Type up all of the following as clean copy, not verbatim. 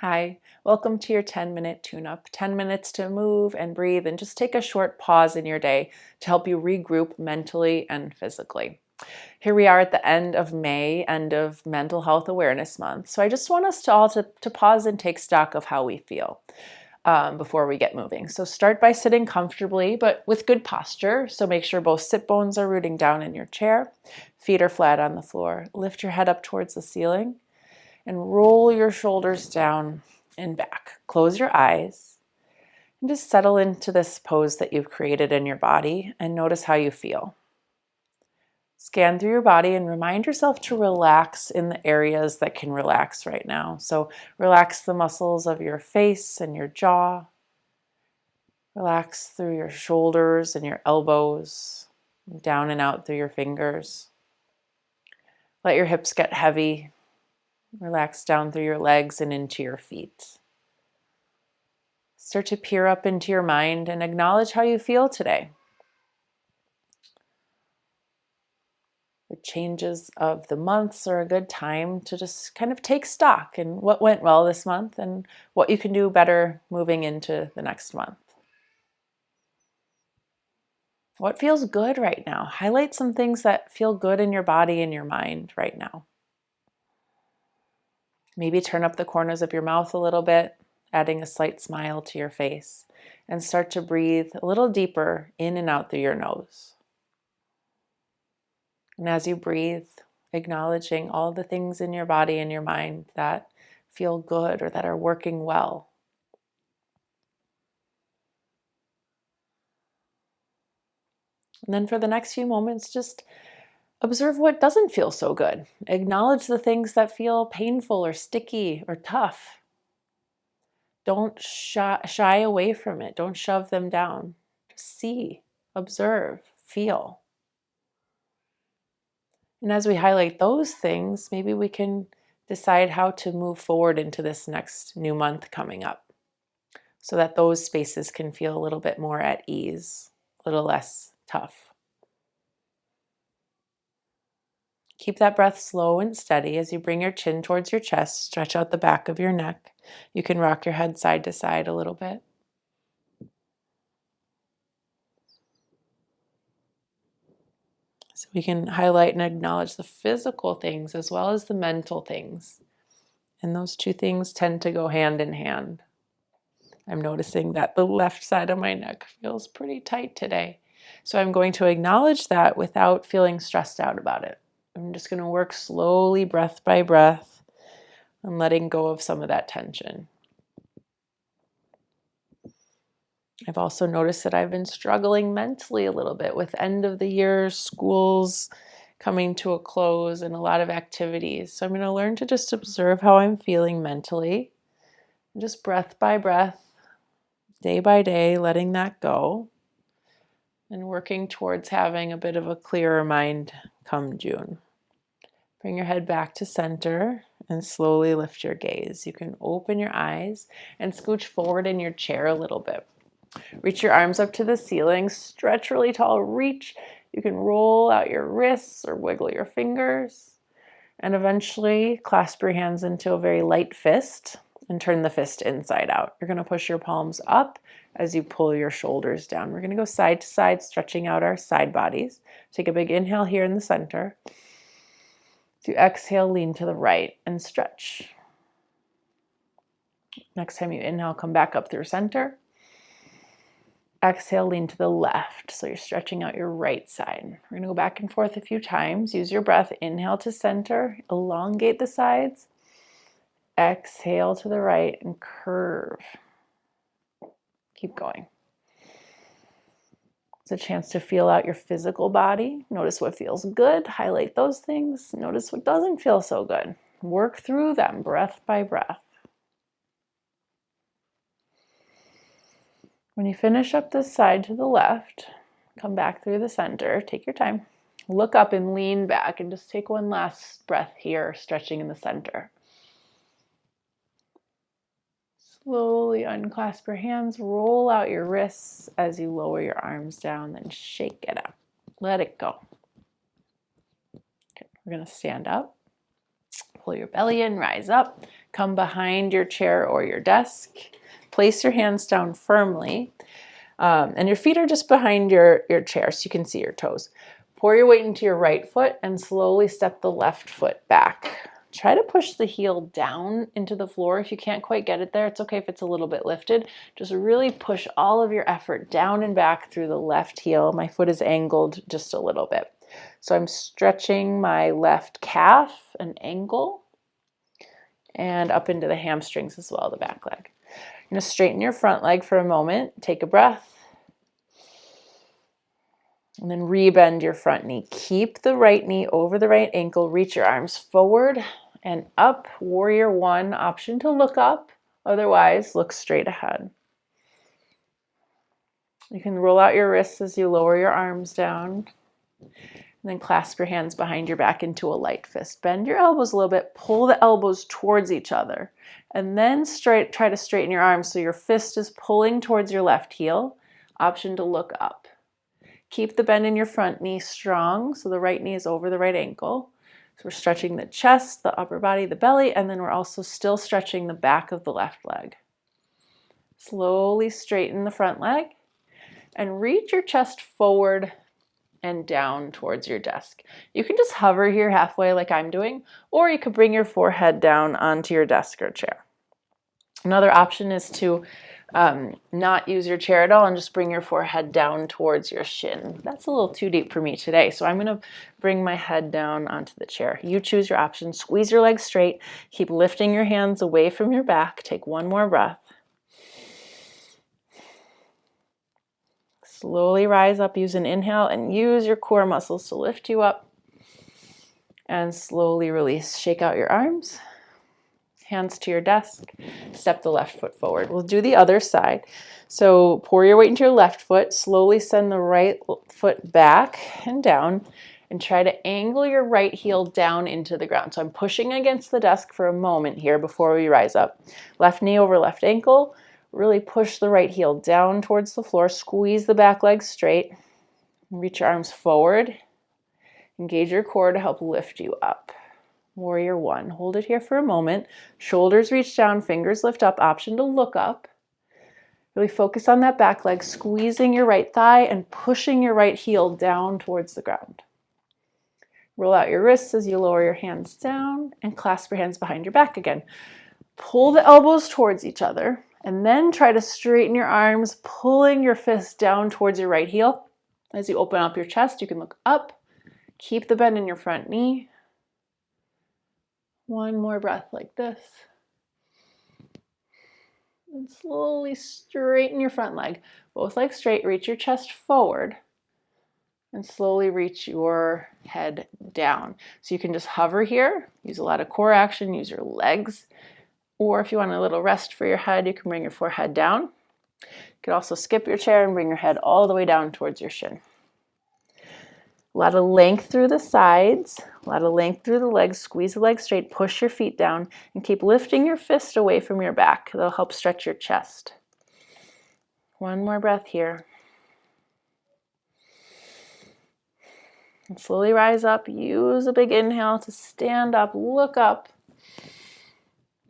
Hi, welcome to your 10-minute tune-up. 10 minutes to move and breathe and just take a short pause in your day to help you regroup mentally and physically. Here we are at the end of May, end of Mental Health Awareness Month. So I just want us to all to pause and take stock of how we feel before we get moving. So start by sitting comfortably, but with good posture. So make sure both sit bones are rooting down in your chair, feet are flat on the floor. Lift your head up towards the ceiling and roll your shoulders down and back. Close your eyes and just settle into this pose that you've created in your body and notice how you feel. Scan through your body and remind yourself to relax in the areas that can relax right now. So relax the muscles of your face and your jaw. Relax through your shoulders and your elbows, down and out through your fingers. Let your hips get heavy. Relax down through your legs and into your feet. Start to peer up into your mind and acknowledge how you feel today. The changes of the months are a good time to just kind of take stock in what went well this month and what you can do better moving into the next month. What feels good right now? Highlight some things that feel good in your body and your mind right now. Maybe turn up the corners of your mouth a little bit, adding a slight smile to your face, and start to breathe a little deeper in and out through your nose. And as you breathe, acknowledging all the things in your body and your mind that feel good or that are working well. And then for the next few moments, just observe what doesn't feel so good. Acknowledge the things that feel painful or sticky or tough. Don't shy away from it. Don't shove them down. Just see, observe, feel. And as we highlight those things, maybe we can decide how to move forward into this next new month coming up so that those spaces can feel a little bit more at ease, a little less tough. Keep that breath slow and steady as you bring your chin towards your chest, stretch out the back of your neck. You can rock your head side to side a little bit. So we can highlight and acknowledge the physical things as well as the mental things. And those two things tend to go hand in hand. I'm noticing that the left side of my neck feels pretty tight today. So I'm going to acknowledge that without feeling stressed out about it. I'm just going to work slowly, breath by breath, and letting go of some of that tension. I've also noticed that I've been struggling mentally a little bit with end of the year, schools coming to a close, and a lot of activities. So I'm going to learn to just observe how I'm feeling mentally, just breath by breath, day by day, letting that go, and working towards having a bit of a clearer mind come June. Bring your head back to center and slowly lift your gaze. You can open your eyes and scooch forward in your chair a little bit. Reach your arms up to the ceiling, stretch really tall, reach. You can roll out your wrists or wiggle your fingers, and eventually clasp your hands into a very light fist and turn the fist inside out. You're going to push your palms up as you pull your shoulders down. We're going to go side to side, stretching out our side bodies. Take a big inhale here in the center. To exhale, lean to the right and stretch. Next time you inhale, come back up through center. Exhale, lean to the left. So you're stretching out your right side. We're going to go back and forth a few times. Use your breath. Inhale to center. Elongate the sides. Exhale to the right and curve. Keep going. It's a chance to feel out your physical body. Notice what feels good. Highlight those things. Notice what doesn't feel so good. Work through them breath by breath. When you finish up this side to the left, come back through the center. Take your time. Look up and lean back and just take one last breath here, stretching in the center. Slowly unclasp your hands, roll out your wrists as you lower your arms down, then shake it up. Let it go. Okay, we're going to stand up. Pull your belly in, rise up. Come behind your chair or your desk. Place your hands down firmly. And your feet are just behind your chair so you can see your toes. Pour your weight into your right foot and slowly step the left foot back. Try to push the heel down into the floor. If you can't quite get it there, it's okay if it's a little bit lifted. Just really push all of your effort down and back through the left heel. My foot is angled just a little bit. So I'm stretching my left calf and ankle and up into the hamstrings as well, the back leg. You're going to straighten your front leg for a moment. Take a breath. And then rebend your front knee. Keep the right knee over the right ankle. Reach your arms forward and up. Warrior one, option to look up. Otherwise, look straight ahead. You can roll out your wrists as you lower your arms down. And then clasp your hands behind your back into a light fist. Bend your elbows a little bit. Pull the elbows towards each other. And then try to straighten your arms so your fist is pulling towards your left heel. Option to look up. Keep the bend in your front knee strong, so the right knee is over the right ankle. So we're stretching the chest, the upper body, the belly, and then we're also still stretching the back of the left leg. Slowly straighten the front leg and reach your chest forward and down towards your desk. You can just hover here halfway like I'm doing, or you could bring your forehead down onto your desk or chair. Another option is to not use your chair at all and just bring your forehead down towards your shin. That's a little too deep for me today, so I'm going to bring my head down onto the chair. You choose your option. Squeeze your legs straight. Keep lifting your hands away from your back. Take one more breath. Slowly rise up. Use an inhale and use your core muscles to lift you up. And slowly release. Shake out your arms. Hands to your desk, step the left foot forward. We'll do the other side. So pour your weight into your left foot, slowly send the right foot back and down, and try to angle your right heel down into the ground. So I'm pushing against the desk for a moment here before we rise up. Left knee over left ankle, really push the right heel down towards the floor, squeeze the back leg straight, reach your arms forward, engage your core to help lift you up. Warrior one. Hold it here for a moment. Shoulders reach down, fingers lift up, option to look up. Really focus on that back leg, squeezing your right thigh and pushing your right heel down towards the ground. Roll out your wrists as you lower your hands down and clasp your hands behind your back again. Pull the elbows towards each other and then try to straighten your arms, pulling your fists down towards your right heel. As you open up your chest, you can look up. Keep the bend in your front knee. One more breath like this. And slowly straighten your front leg. Both legs straight, reach your chest forward. And slowly reach your head down. So you can just hover here, use a lot of core action, use your legs. Or if you want a little rest for your head, you can bring your forehead down. You could also skip your chair and bring your head all the way down towards your shin. A lot of length through the sides, a lot of length through the legs. Squeeze the legs straight, push your feet down, and keep lifting your fist away from your back. That'll help stretch your chest. One more breath here. And slowly rise up. Use a big inhale to stand up, look up,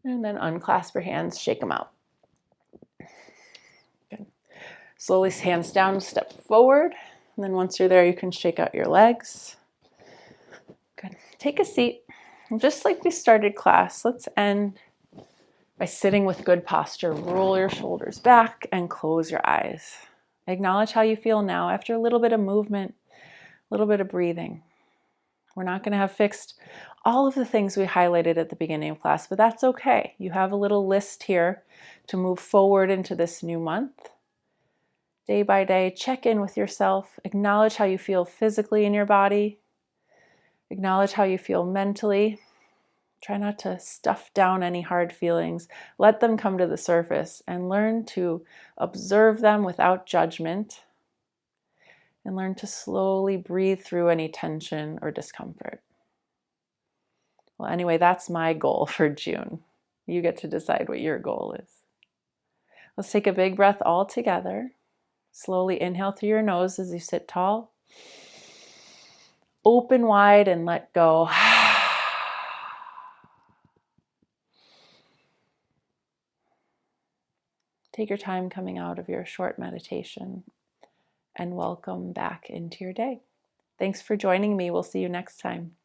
and then unclasp your hands, shake them out. Good. Slowly hands down, step forward. And then once you're there, you can shake out your legs. Good. Take a seat. And just like we started class, let's end by sitting with good posture. Roll your shoulders back and close your eyes. Acknowledge how you feel now after a little bit of movement, a little bit of breathing. We're not going to have fixed all of the things we highlighted at the beginning of class, but that's okay. You have a little list here to move forward into this new month. Day by day, check in with yourself. Acknowledge how you feel physically in your body. Acknowledge how you feel mentally. Try not to stuff down any hard feelings. Let them come to the surface and learn to observe them without judgment. And learn to slowly breathe through any tension or discomfort. Well, anyway, that's my goal for June. You get to decide what your goal is. Let's take a big breath all together. Slowly inhale through your nose as you sit tall. Open wide and let go. Take your time coming out of your short meditation, and welcome back into your day. Thanks for joining me. We'll see you next time.